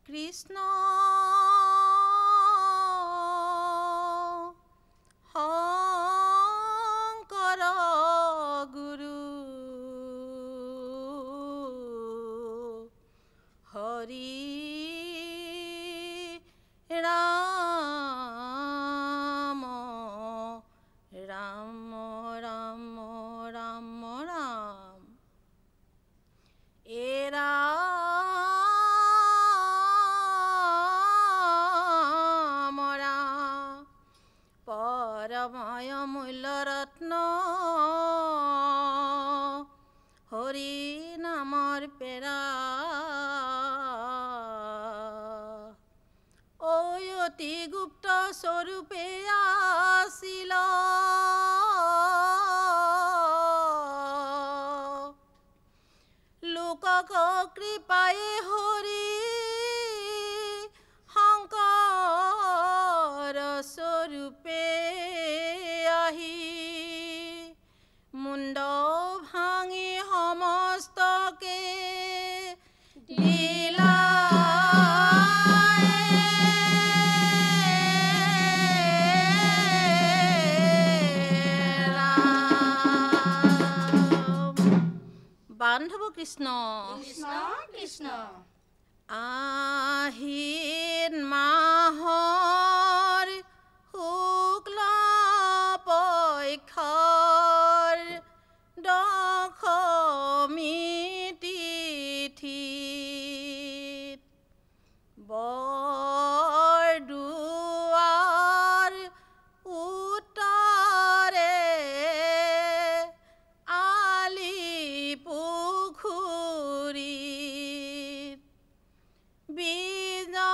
কৃষ্ণ শংকৰ গুৰু হৰি ৰাম ৰাম ৰাম ৰাম ৰাম এৰা পৰময় মূল্যৰত্ন হৰি নামৰ পেৰা অতি গুপ্ত স্বৰূপে আছিল লোকক কৃপায়ে হৰি শংকৰ স্বৰূপে আহি মুণ্ড ভাঙি সমস্তকে দিলা বান্ধৱ কৃষ্ণ কৃষ্ণ কৃষ্ণ আহিন মাহৰ শুক্ল পক্ষৰ দশমী তিথিত বৰদুৱাৰ উত্তৰে বিজয়া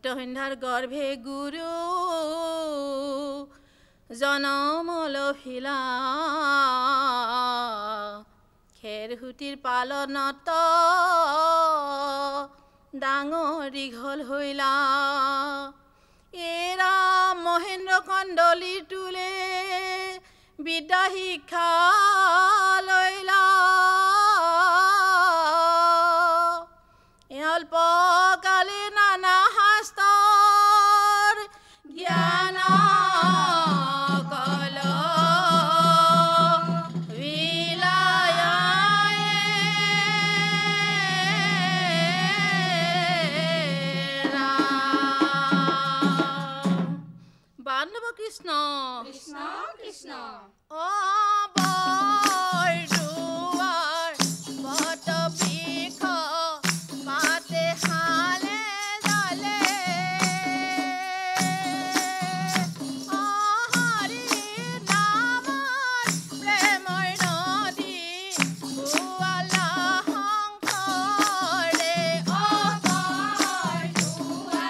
সত্যসন্ধ্যাৰ গৰ্ভে গুৰু জনম লভিলা খেৰহুটিৰ পালনত ডাঙৰ দীঘল হৈলা এৰা মহেন্দ্ৰ কন্দলি তোলে বিদ্যা শিক্ষা লৈলা অল্পকালে নানা শাস্ত্ৰৰ জ্ঞান কল বান্ধৱ কৃষ্ণ কৃষ্ণ কৃষ্ণ অ বৰদুৱাৰ বটবৃক্ষ পাতে হালে জালে অ হৰি নামৰ প্ৰেমৰ নদী বুৱালা শংকৰে অ বৰদুৱাৰ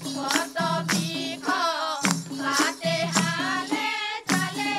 বটবৃক্ষ পাতে হালে জালে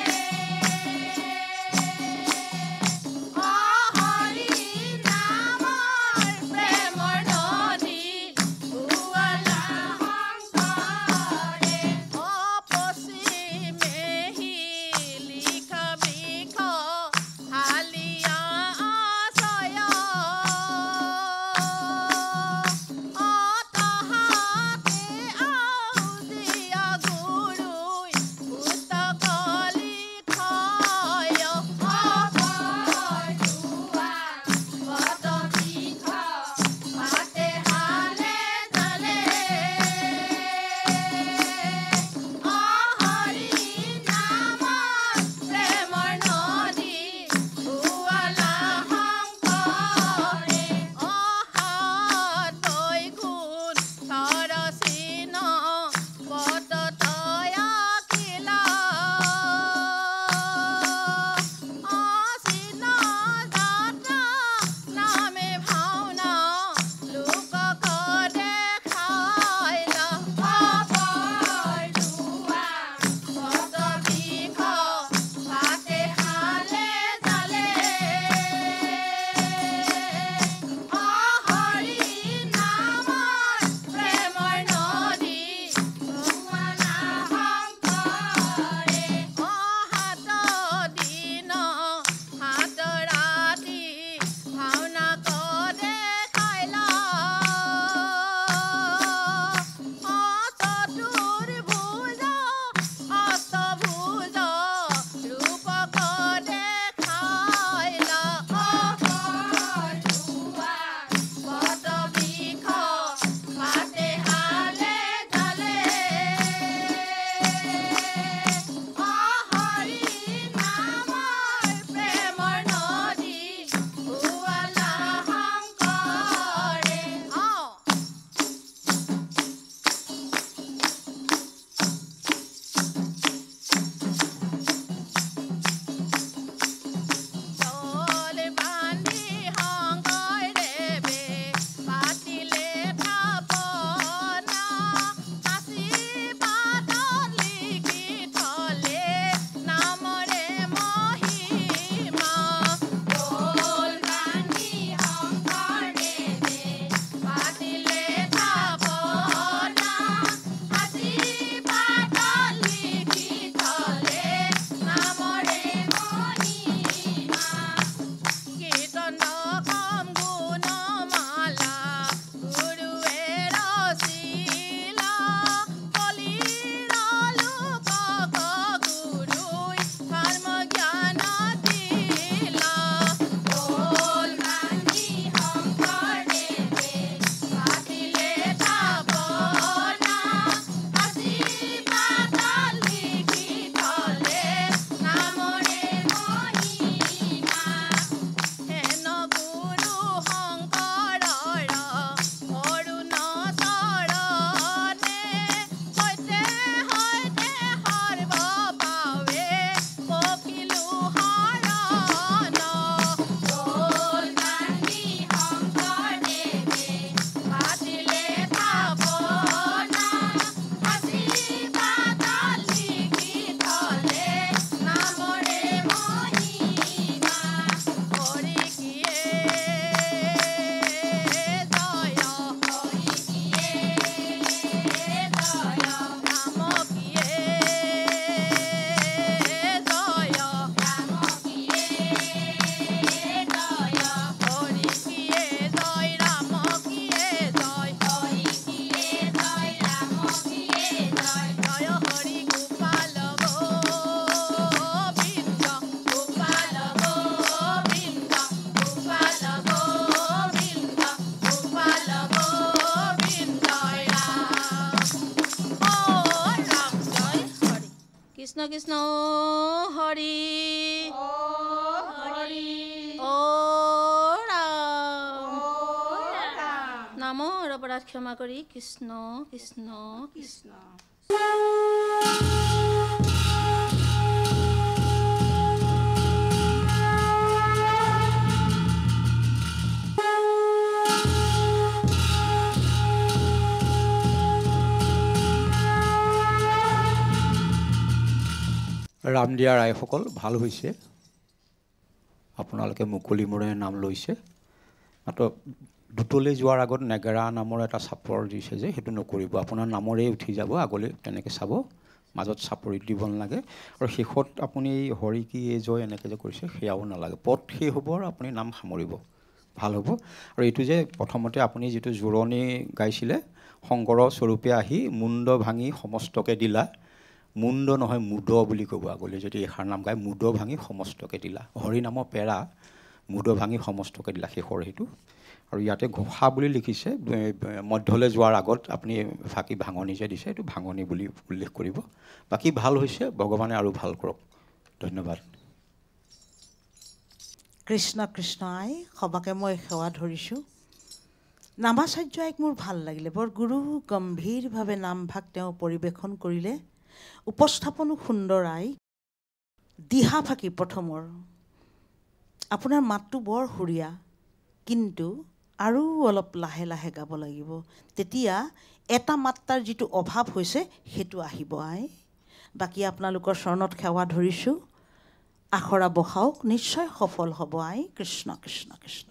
কৃষ্ণ হৰি ও ৰাম নামৰ অপৰাধ ক্ষমা কৰি কৃষ্ণ কৃষ্ণ কৃষ্ণ ৰামদিয়া ৰাইসকল ভাল হৈছে আপোনালোকে মুকলি মূৰেৰে নাম লৈছে মাত্ৰ দুটলৈ যোৱাৰ আগত নেগেৰা নামৰ এটা চাপৰ দিছে যে সেইটো নকৰিব আপোনাৰ নামৰেই উঠি যাব আগলৈ তেনেকৈ চাব মাজত চাপৰি দিব নালাগে আৰু শেষত আপুনি হৰি কি এই জয় এনেকৈ যে কৰিছে সেয়াও নালাগে পদ শেষ হ'ব আৰু আপুনি নাম সামৰিব ভাল হ'ব আৰু এইটো যে প্ৰথমতে আপুনি যিটো জোৰণি গাইছিলে শংকৰ স্বৰূপে আহি মুণ্ড ভাঙি সমস্তকে দিলা মুণ্ড নহয় মুদ বুলি ক'ব আগলৈ যদি এষাৰ নাম গায় মুদ ভাঙি সমস্তকে দিলা হৰি নামৰ পেৰা মুদ ভাঙি সমস্তকে দিলা শেষৰ সেইটো আৰু ইয়াতে ঘোষা বুলি লিখিছে মধ্যলৈ যোৱাৰ আগত আপুনি ফাঁকি ভাঙনি যে দিছে এইটো ভাঙনি বুলি উল্লেখ কৰিব বাকী ভাল হৈছে ভগৱানে আৰু ভাল কৰক ধন্যবাদ কৃষ্ণ কৃষ্ণ আই সবাকে মই সেৱা ধৰিছোঁ নামাচাৰ্য আইক মোৰ ভাল লাগিলে বৰ গুৰু গম্ভীৰভাৱে নামভাগ তেওঁ পৰিৱেশন কৰিলে উপস্থাপনো সুন্দৰ আই দিহা ফাঁকি প্ৰথমৰ আপোনাৰ মাতটো বৰ সুৰীয়া কিন্তু আৰু অলপ লাহে লাহে গাব লাগিব তেতিয়া এটা মাত্ৰাৰ যিটো অভাৱ হৈছে সেইটো আহিব আই বাকী আপোনালোকৰ চৰণত সেৱা ধৰিছোঁ আখৰা বহাওক নিশ্চয় সফল হ'ব আই কৃষ্ণ কৃষ্ণ কৃষ্ণ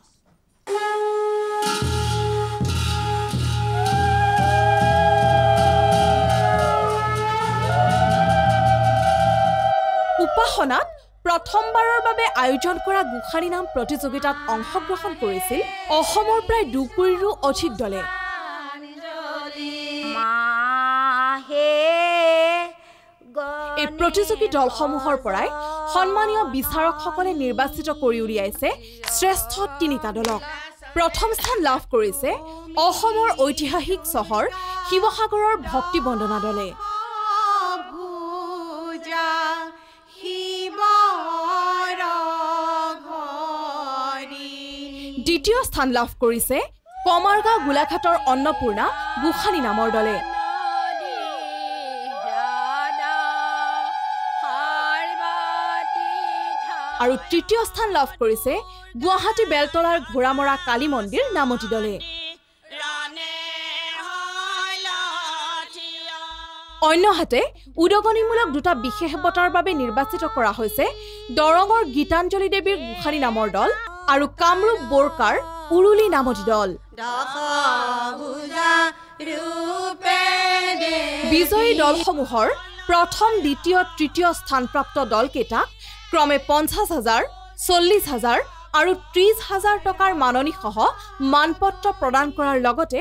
উপাসনাত প্ৰথমবাৰৰ বাবে আয়োজন কৰা গোসানী নাম প্ৰতিযোগিতাত অংশগ্ৰহণ কৰিছিল অসমৰ প্ৰায় 2 কোটিৰো অধিক দলে এই প্ৰতিযোগী দলসমূহৰ পৰাই সন্মানীয় বিচাৰকসকলে নিৰ্বাচিত কৰি উলিয়াইছে শ্ৰেষ্ঠ 3টা দলক প্ৰথম স্থান লাভ কৰিছে অসমৰ ঐতিহাসিক চহৰ শিৱসাগৰৰ ভক্তি বন্দনা দলে দ্বিতীয় স্থান লাভ কৰিছে কমাৰগাঁও গোলাঘাটৰ অন্নপূৰ্ণা গোসানী নামৰ দলে আৰু তৃতীয় স্থান লাভ কৰিছে গুৱাহাটী বেলতলাৰ ঘোৰামৰা কালী মন্দিৰ নামতি দলে অন্যহাতে উদগনিমূলক 2টা বিশেষ বঁটাৰ বাবে নিৰ্বাচিত কৰা হৈছে দৰঙৰ গীতাঞ্জলি দেৱীৰ গোসানী নামৰ দল আৰু কামৰূপ বোৰকাৰ উৰুলি নামতি দল বিজয়ী দলসমূহৰ প্ৰথম দ্বিতীয় তৃতীয় স্থানপ্ৰাপ্ত দলকেইটাক ক্ৰমে 50,000 40,000 আৰু 30,000 টকাৰ মাননীসহ মানপত্ৰ প্ৰদান কৰাৰ লগতে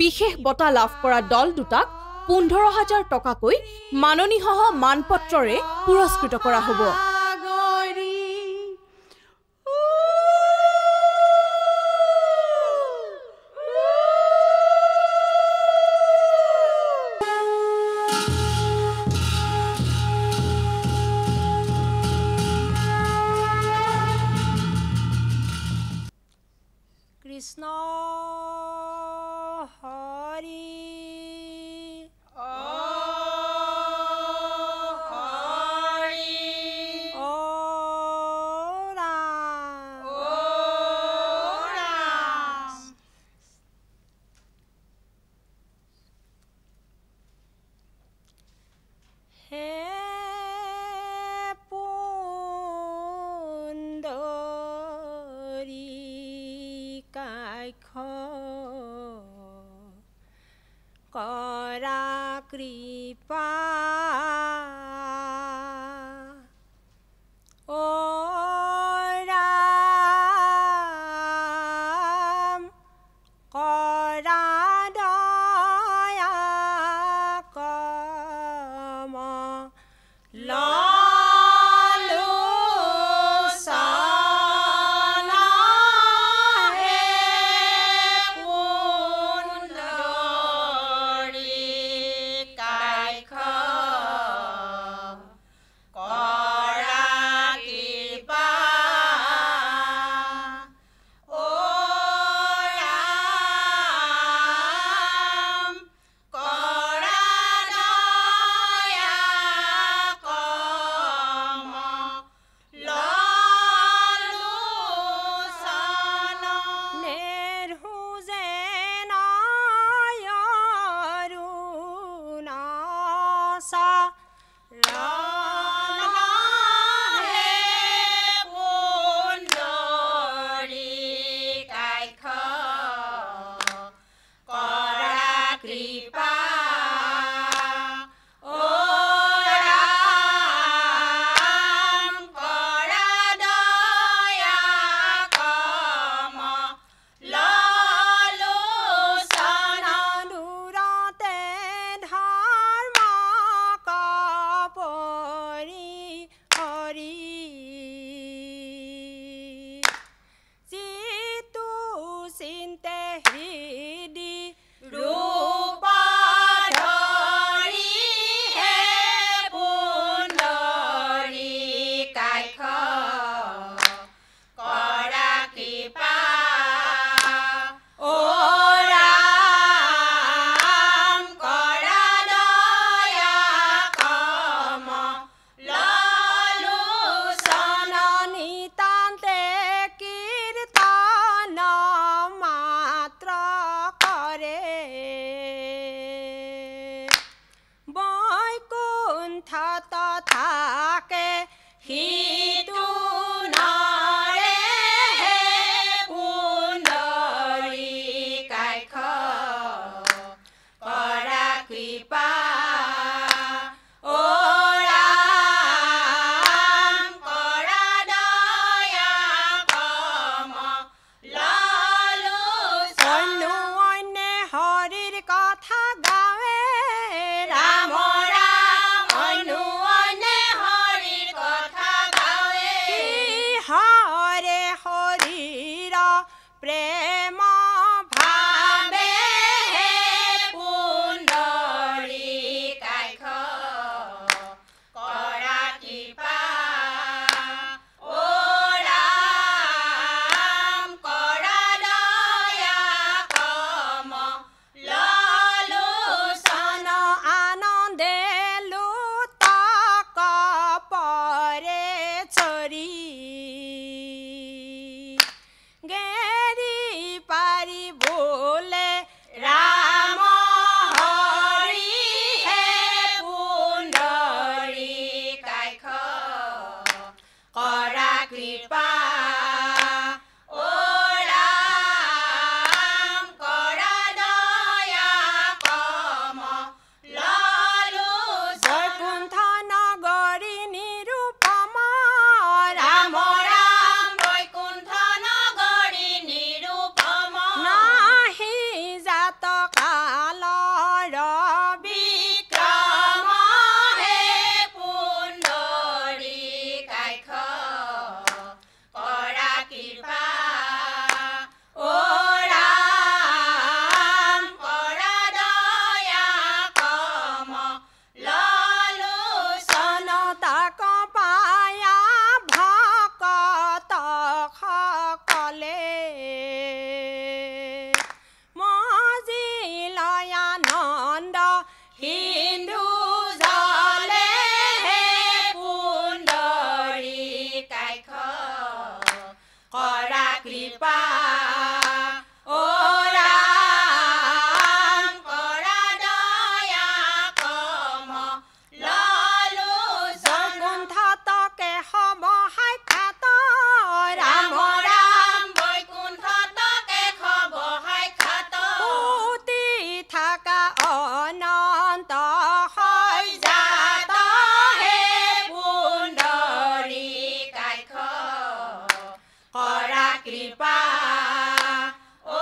বিশেষ বঁটা লাভ কৰা দল দুটাক 15,000 টকাকৈ মাননীসহ মানপত্ৰৰে পুৰস্কৃত কৰা হ'ব কৃষ্ণ হৰি কৰা কৃপা ও ৰাম কৰা দয়া কম প্ৰেম ভাবে পুণ্ডৰীকাক্ষ কৰা কৃপা ও ৰাম কৰা দয়া কম ললোচন আনন্দে লুতক পৰে চৰি গেৰি পাৰি বোলে ৰাম হৰি হে পুণ্ডৰীকাক্ষ কৰা কৃপা ও ৰাম কৰা দয়া কম ললোচন বৈকুণ্ঠ নগৰী নিৰুপম ৰাম ৰাম বৈকুণ্ঠ নগৰী নিৰুপম নাহি জাত কালৰ বিক্ৰম হে পুণ্ডৰীকাক্ষ কৰা কৃপা ও ৰাম কৰা দয়া কম ললোচন তাক পায়া ভকত সকলে মজিলয় আনন্দ হিন্দু জলে হে পুণ্ডৰীকাক্ষ কৰা কৃপা ও ৰাম কৰা দয়া কম ললোচন বৈকুণ্ঠতকে হব সাক্ষাৎ ৰাম ৰাম বৈকুণ্ঠতকে খব সাক্ষাৎ পুতি থাকা অনন্ত হয় জাত হে পুণ্ডৰীকাক্ষ কৰা কৃপা ও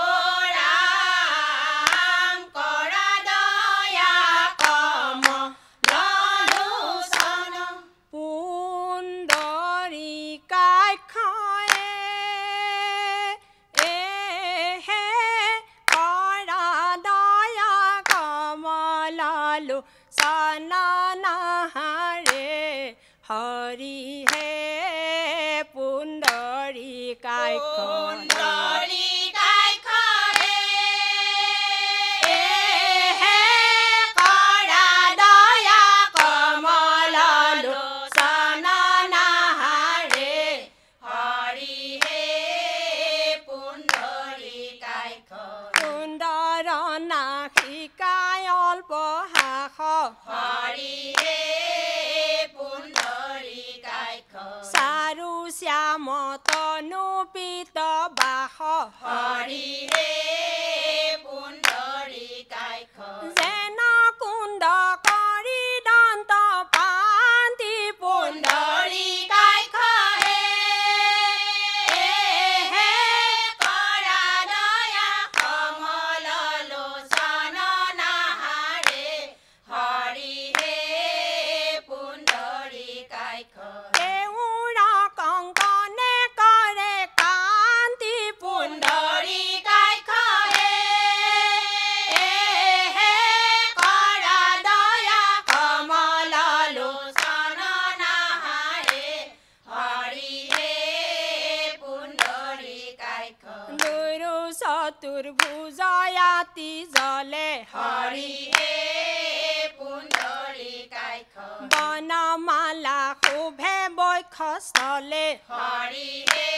ৰাম কৰা দয়া কম ললোচন পুণ্ডৰীকাক্ষয়ে হে কৰা দয়া কমলালো চননাহাৰে হৰি হে পুণ্ডৰীকাক্ষ পুণ্ডৰীকাক্ষ হে কৰা দয়া কমলালোচন নাহাৰে হৰি হে পুণ্ডৰীকাক্ষ সুন্দৰ নাসিকায় অল্প হাস হৰি হে পুণ্ডৰীকাক্ষ চাৰু শ্যাম তনু পিত বাস হৰি হে পুণ্ডৰীকাক্ষ যেন কুণ্ড কৰি দন্ত পান্তি পুণ্ডৰীকাক্ষ হে কৰা দয়া কমলালোচন নাহাৰে হৰি হে পুণ্ডৰীকাক্ষ দেউৰ কংকনে কৰে কান্তি পুণ্ডৰীকাক্ষ হে কৰা দয়া কমলালোচন নাহাৰে হৰি হে পুণ্ডৰীকাক্ষ দুৰু চতুৰ্ভুজয়াতি জলে হৰি হে পুণ্ডৰীকাক্ষ বনমালা শোভে বক্ষস্থলে হৰি হে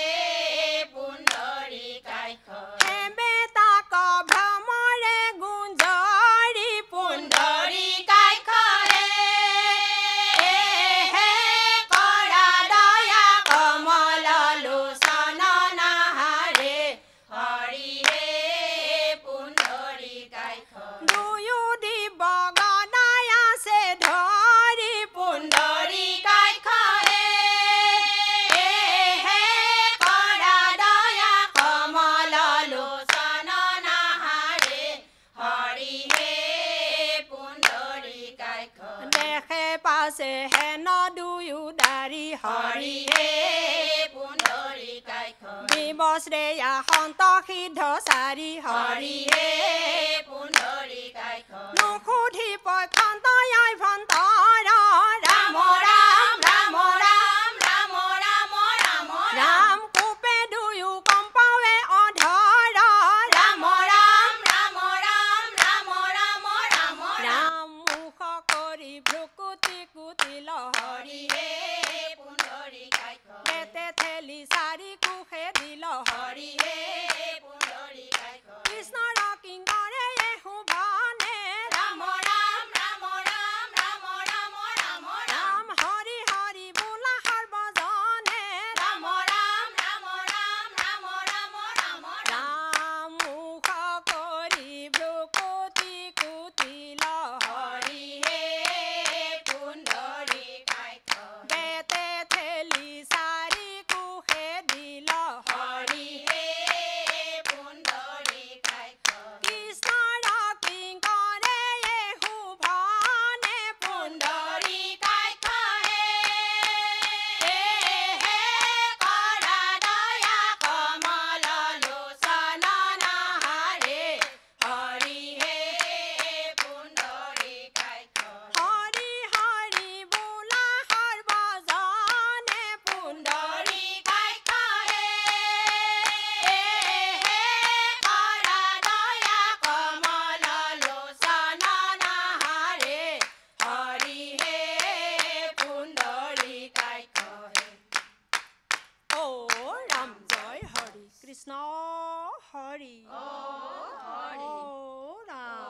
পুণ্ডৰীকাক্ষ হেবে তাক ভ্ৰমৰে গুঞ্জৰি পুণ্ডৰীকাক্ষ হে কৰা দয়া কমলালোচন নাহাৰে হৰি হে পুণ্ডৰীকাক্ষ দুয়ো দিব গদাই আছে ধৰি পুণ্ডৰীকাক্ষ হে কৰা দয়া কমলালোচন নাহাৰে হৰি হে পুণ্ডৰীকাক্ষ দেখে পাছে হেন দুয়ো দাৰি হৰি হে পুণ্ডৰীকাক্ষ বশ্ৰেয়া সন্তসিদ্ধ চাৰি হৰি হে পুণ্ডৰীকাক্ষ নুসুধি পক্ষন্তয়াই ভন্তৰ ৰাম ৰাম ৰাম ৰাম ৰাম ৰাম ৰাম ৰাম কোপে দুয়ো কম্পাৱে অধৰ ৰাম ৰাম ৰাম ৰাম ৰাম ৰাম ৰাম ৰাম মুখ কৰি ভ্ৰুকুটি কুটিল হৰি হে পুণ্ডৰীকাক্ষ বেতে ঠেলি চাৰি কোষে দিল হৰি হে পুণ্ডৰীকাক্ষ কৃষ্ণৰ কিংকৰে শুভনে ৰাম ৰাম ৰাম ৰাম ৰাম ৰাম ৰাম ৰাম হৰি হৰি বোলা সৰ্বজনে ৰাম ৰাম ৰাম ৰাম ৰাম ৰাম ৰাম ৰাম মুখ কৰি ভ্ৰুকুটি কুটিল হৰি হে পুণ্ডৰীকাক্ষ বেতে ঠেলি চাৰি কোষে দিল হৰি হে পুণ্ডৰীকাক্ষ কৃষ্ণৰ কিংকৰে শুভনে পুণ্ডৰীকাক্ষ হে কৰা দয়া কমল লোচন নাহাৰে হৰি হে পুণ্ডৰীকাক্ষ হৰি হৰি বোলা সৰ্বজনে পুণ্ডৰীকাক্ষ কৰা দয়া কমল লোচন নাহাৰে হৰি হে পুণ্ডৰীকাক্ষ ও ৰাম জয় হৰি কৃষ্ণ হৰি ও ৰাম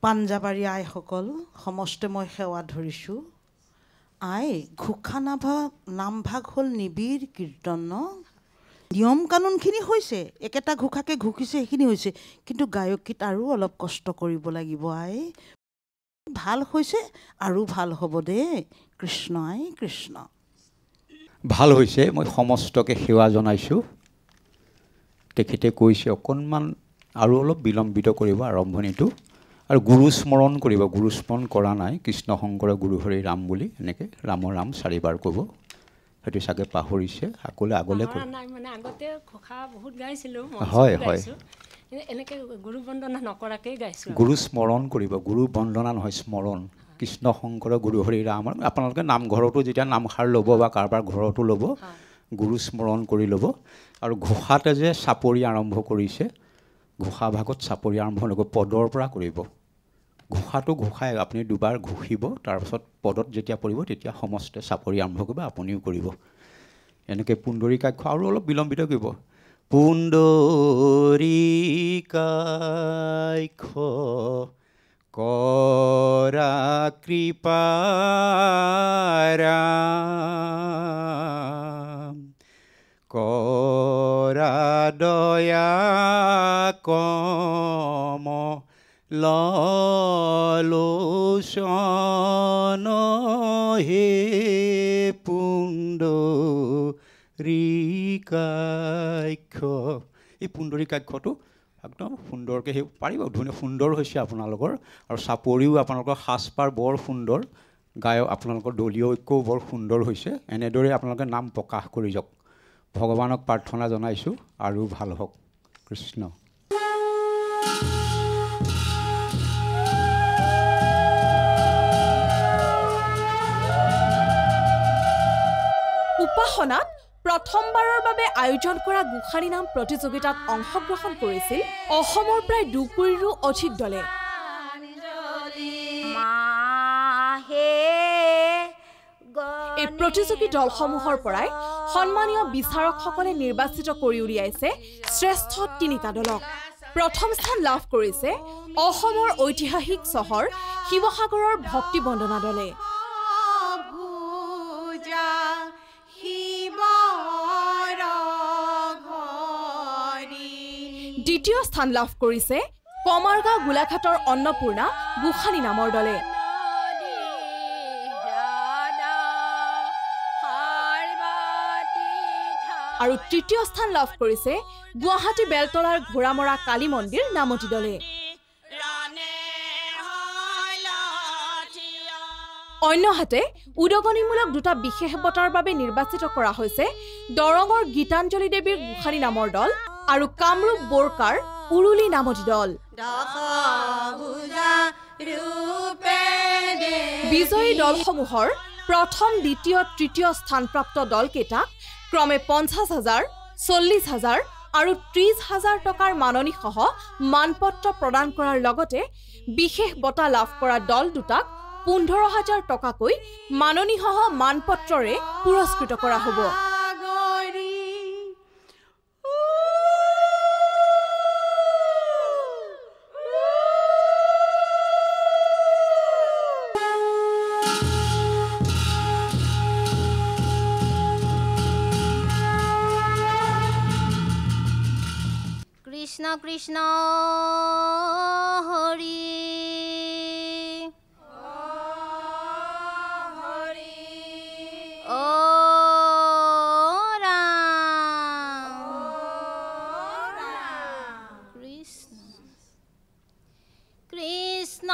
পাঞ্জাবাৰী আইসকল সমস্তে মই সেৱা ধৰিছোঁ। আই ঘোষা নামভাগ হ'ল নিবিড় কীৰ্তন ন? নিয়ম কানুনখিনি হৈছে, একেটা ঘোষাকে ঘোষিছে সেইখিনি হৈছে, কিন্তু গায়কীত আৰু অলপ কষ্ট কৰিব লাগিব। আই ভাল হৈছে আৰু ভাল হ'ব দেই। কৃষ্ণ আই কৃষ্ণ। ভাল হৈছে, মই সমস্তকে সেৱা জনাইছোঁ। তেখেতে কৈছে অকণমান আৰু অলপ বিলম্বিত কৰিব আৰম্ভণিটো, আৰু গুৰু স্মৰণ কৰিব। গুৰু স্মৰণ কৰা নাই, কৃষ্ণ শংকৰ গুৰু হৰি ৰাম বুলি এনেকৈ ৰাম ৰাম চাৰিবাৰ ক'ব। সেইটো চাগে পাহৰিছে, আগলৈ মানে আগতে ঘোষা বহুত গাইছিলোঁ, হয় হয় এনেকৈ গুৰু বন্দনা নকৰাকৈ গাইছোঁ। গুৰু স্মৰণ কৰিব, গুৰু বন্দনা নহয় স্মৰণ। কৃষ্ণ শংকৰ গুৰু হৰি ৰাম। আপোনালোকে নামঘৰতো যেতিয়া নামষাৰ ল'ব বা কাৰোবাৰ ঘৰতো ল'ব, গুৰু স্মৰণ কৰি ল'ব। আৰু ঘোষাতে যে চাপৰি আৰম্ভ কৰিছে, ঘোষা ভাগত চাপৰি আৰম্ভ নকৰিব, পদৰ পৰা কৰিব। ঘোষাটো ঘোষাই আপুনি দুবাৰ ঘোষিব, তাৰপাছত পদত যেতিয়া পৰিব তেতিয়া সমস্তে চাপৰি আৰম্ভ কৰিব, আপুনিও কৰিব। এনেকৈ পুণ্ডৰীকাক্ষ আৰু অলপ বিলম্বিত কৰিব। পুণ্ডৰীকাক্ষ কৰা কৃপা ৰাম, কৰা দয়া কমল লোচন হে পুণ্ডৰীকাক্ষ। এই পুণ্ডৰীকাক্ষটো একদম সুন্দৰকৈ সেই পাৰিব, ধুনীয়া সুন্দৰ হৈছে আপোনালোকৰ। আৰু চাপৰিও আপোনালোকৰ সাজপাৰ বৰ সুন্দৰ, গায়ক আপোনালোকৰ দলীয় ঐক্যও বৰ সুন্দৰ হৈছে। এনেদৰে আপোনালোকে নাম প্ৰকাশ কৰি যাওক। ভগৱানক প্ৰাৰ্থনা জনাইছোঁ আৰু ভাল হওক। কৃষ্ণ। উপাসনাত প্ৰথমবাৰৰ বাবে আয়োজন কৰা গোসানী নাম প্ৰতিযোগিতাত অংশগ্ৰহণ কৰিছিল অসমৰ প্ৰায় 2 কোটিৰো অধিক দলে। এই প্ৰতিযোগী দলসমূহৰ পৰাই সন্মানীয় বিচাৰকসকলে নিৰ্বাচিত কৰি উলিয়াইছে শ্ৰেষ্ঠ 3টা দলক। প্ৰথম স্থান লাভ কৰিছে অসমৰ ঐতিহাসিক চহৰ শিৱসাগৰৰ ভক্তি বন্দনা দলে। দ্বিতীয় স্থান লাভ কৰিছে কমাৰগাঁও গোলাঘাটৰ অন্নপূৰ্ণা গোসানী নামৰ দলে। আৰু তৃতীয় স্থান লাভ কৰিছে গুৱাহাটী বেলতলাৰ ঘোঁৰামৰা কালী মন্দিৰ নামতি দলে। অন্যহাতে উদগনিমূলক দুটা বিশেষ বঁটাৰ বাবে নিৰ্বাচিত কৰা হৈছে দৰঙৰ গীতাঞ্জলি দেৱীৰ গোসানী নামৰ দল আৰু কামৰূপ বোৰকাৰ উৰুলি নামতি দল। বিজয়ী দলসমূহৰ প্ৰথম দ্বিতীয় তৃতীয় স্থানপ্ৰাপ্ত দলকেইটাক ক্ৰমে ৫০,০০০, ৪০,০০০ আৰু ৩০,০০০ টকাৰ মাননিসহ মানপত্ৰ প্ৰদান কৰাৰ লগতে বিশেষ বঁটা লাভ কৰা দল দুটাক ১৫,০০০ টকাকৈ মাননিসহ মানপত্ৰৰে পুৰস্কৃত কৰা হ'ব। কৃষ্ণ কৃষ্ণ হৰি ও ৰাম কৃষ্ণ কৃষ্ণ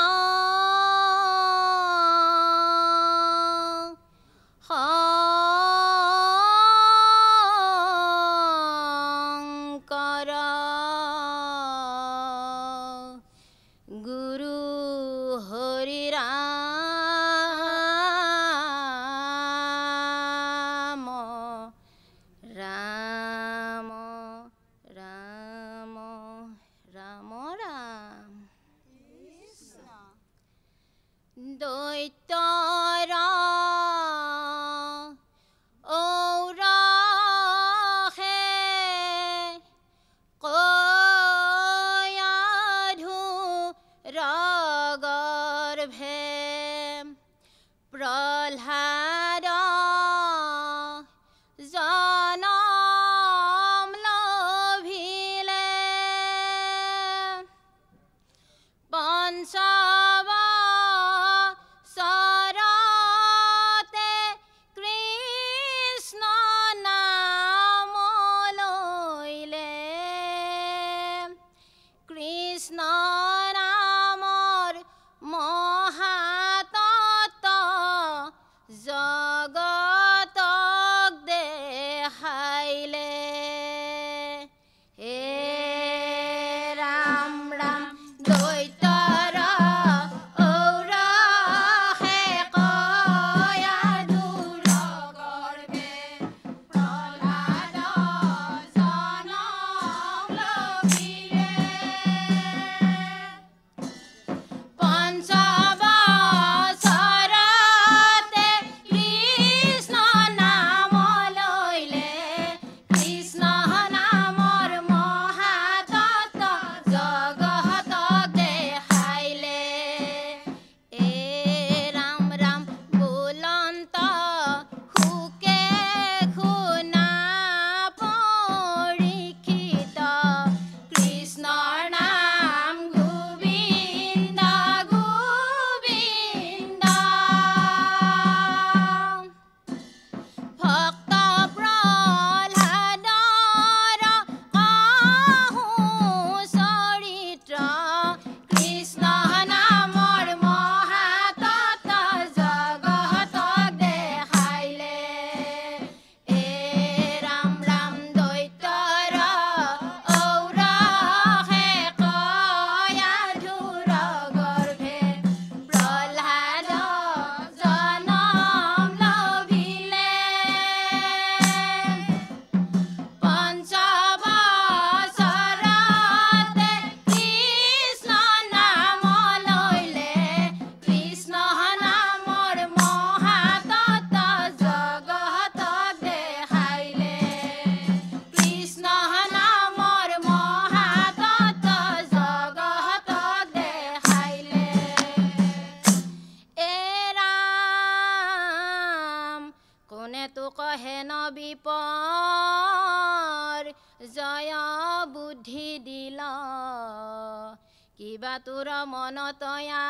কিবা তোৰ মনতয়া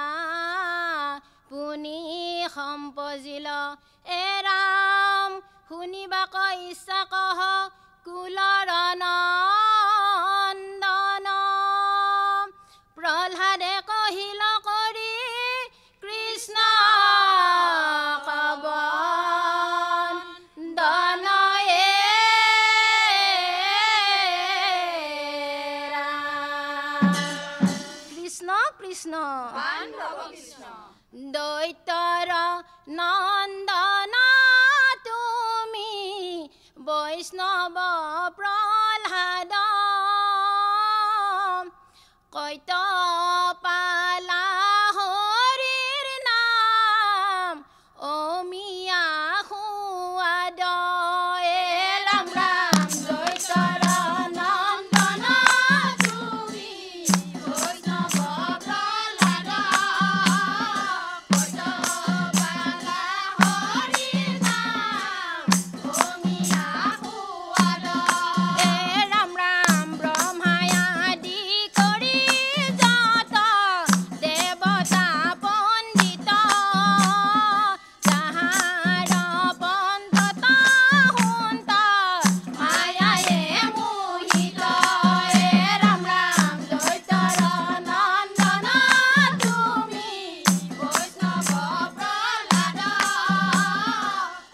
পুনি সম্পজিল এ ৰাম শুনিবা ক ইচ্ছা কহ কুলৰ নন্দন প্ৰহ্লাদে কহিল কৰি কৃষ্ণ কবন্দনয়ে কৃষ্ণ কৃষ্ণ দৈতৰ নন্দন তুমি বৈষ্ণৱ প্ৰহ্লাদ কৈত পালা হৰিৰ নাম অমিয়া সোৱাদ এ ৰাম ৰাম দৈতৰ নন্দন তুমি বৈষ্ণৱ প্ৰহ্লাদ কৈত পালা হৰিৰ নাম অমিয়া সোৱাদ এ ৰাম ৰাম ব্ৰহ্মাই আদি কৰি যত দেৱতা পণ্ডিত তাহাৰ পন্থত সুন্ত মায়ায়ে মোহিত এ ৰাম ৰাম দৈতৰ নন্দন তুমি বৈষ্ণৱ প্ৰহ্লাদ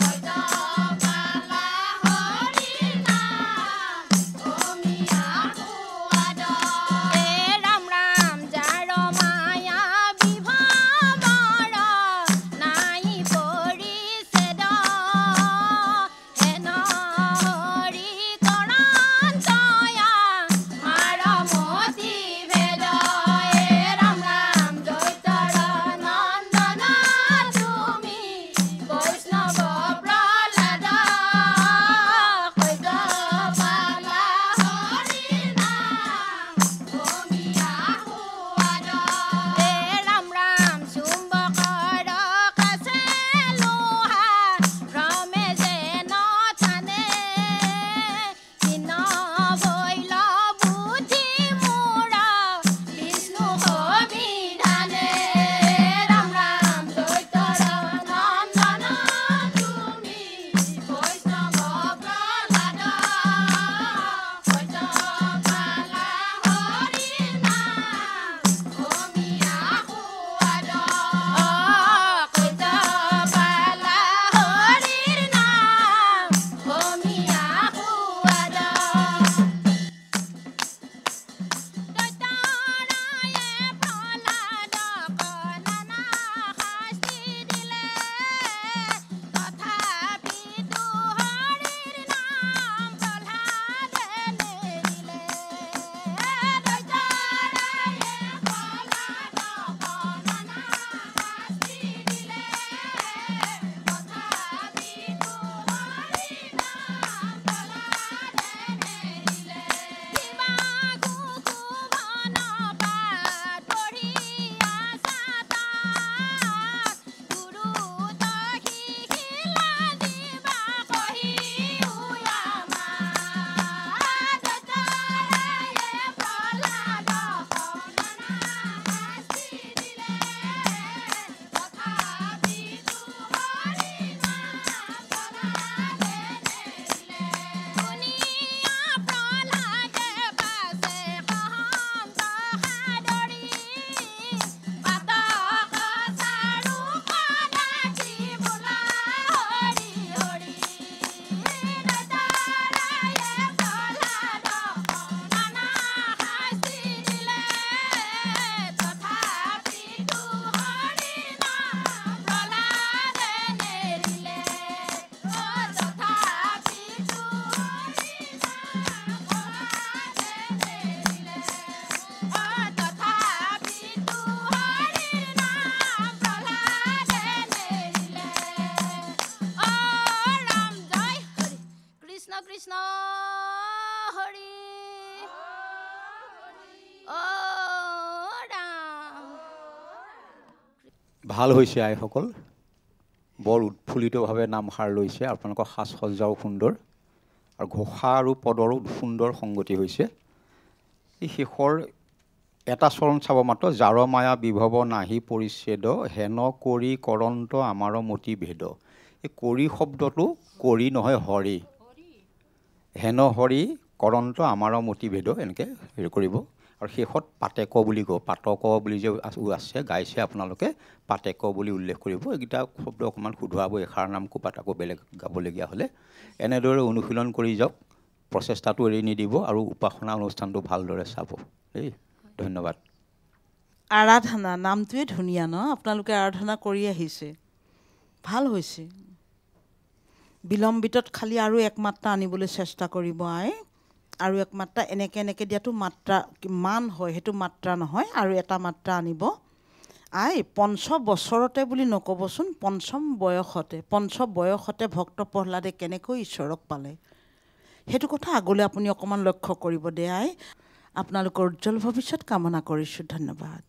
কৈত পালা হৰিৰ নাম অমিয়া সোৱাদ এ ৰাম ৰাম যাৰ মায়া বিভৱৰ নাই পৰিছেদ হেন হৰি কৰান্তয়া মাৰমতি ভেদ এ ৰাম ৰাম দৈতৰ নন্দন তুমি বৈষ্ণৱ প্ৰহ্লাদ কৈত পালা হৰিৰ নাম অমিয়া সোৱাদ এ ৰাম ৰাম চুম্বকৰ কাছে লোহা ভ্ৰমে যেন থানে চিন বৈল বুদ্ধি মোৰ বিষ্ণু সবিধানে ৰাম ৰাম দৈতৰ নন্দন তুমি বৈষ্ণৱ প্ৰহ্লাদ কৈত পালা হৰিৰ নাম অমিয়া সোৱাদ কৈত পালা হৰিৰ নাম অমিয়া সোৱাদ দৈতৰায়ে প্ৰহ্লাদক নানা শাস্তি দিলে তথাপিতো হৰিৰ নাম প্ৰহ্লাদে নেৰিলে দৈতৰায়ে প্ৰহ্লাদক নানা শাস্তি দিলে তথাপিতো হৰিৰ নাম প্ৰহ্লাদে নেৰিলে কিবা কুকুভন পাত পঢ়িয়া চাতাক গুৰুত শিকিলা দিবা কহি উয়ামা দৈতৰায়ে প্ৰহ্লাদক নানা শাস্তি দিলে তথাপিতো হৰিৰ নাম প্ৰহ্লাদে নেৰিলে শুনিয়া প্ৰহ্লাদে পাছে কহন্ত সাদৰি পাতক চাৰু পদাৰ্থি বোলা হৰি হৰি দৈতৰায়ে প্ৰহ্লাদক নানা শাস্তি দিলে তথাপিতো হৰিৰ নাম প্ৰহ্লাদে নেৰিলে তথাপিতো হৰিৰ নাম প্ৰহ্লাদে নেৰিলে তথাপিতো হৰিৰ নাম প্ৰহ্লাদে নেৰিলে ৰাম জয় হৰি কৃষ্ণ কৃষ্ণ হৰি ৰাম ভাল হৈছে আইসকল বৰ উৎফুল্লিতভাৱে নামষাৰ লৈছে আপোনালোকৰ সাজ সজ্জাও সুন্দৰ আৰু ঘোষা আৰু পদৰো সুন্দৰ সংগতি হৈছে এই শেষৰ এটা চৰণ চাব মাত্ৰ যাৰ মায়া বিভৱ নাহি পৰিচ্ছেদ হেন কৰি কৰন্ত আমাৰ মতি ভেদ এই কৰি শব্দটো কৰি নহয় হৰি হেন হৰি কৰন্ত আমাৰ মতিভেদ এনেকৈ হেৰি কৰিব আৰু শেষত পাতেক বুলি কওঁ পাতক বুলি যে আছে গাইছে আপোনালোকে পাতেক বুলি উল্লেখ কৰিব এইকেইটা শব্দ অকণমান শুধৰাব এষাৰ নাম ক'ৰবাত আকৌ বেলেগ গাবলগীয়া হ'লে এনেদৰে অনুশীলন কৰি যাওক প্ৰচেষ্টাটো এৰি নিদিব আৰু উপাসনা অনুষ্ঠানটো ভালদৰে চাব দেই ধন্যবাদ আৰাধনা নামটোৱে ধুনীয়া ন আপোনালোকে আৰাধনা কৰি আহিছে ভাল হৈছে বিলম্বিতত খালি আৰু এক মাত্ৰা আনিবলৈ চেষ্টা কৰিব আই আৰু এক মাত্ৰা এনেকৈ দিয়াটো মাত্ৰা মান হয় সেইটো মাত্ৰা নহয় আৰু এটা মাত্ৰা আনিব আই ৫ বছৰতে বুলি নক'বচোন পঞ্চম বয়সতে ভক্ত প্ৰহ্লাদে কেনেকৈ ঈশ্বৰক পালে সেইটো কথা আগলৈ আপুনি অকণমান লক্ষ্য কৰিব দে আই আপোনালোকৰ উজ্জ্বল ভৱিষ্যত কামনা কৰিছোঁ ধন্যবাদ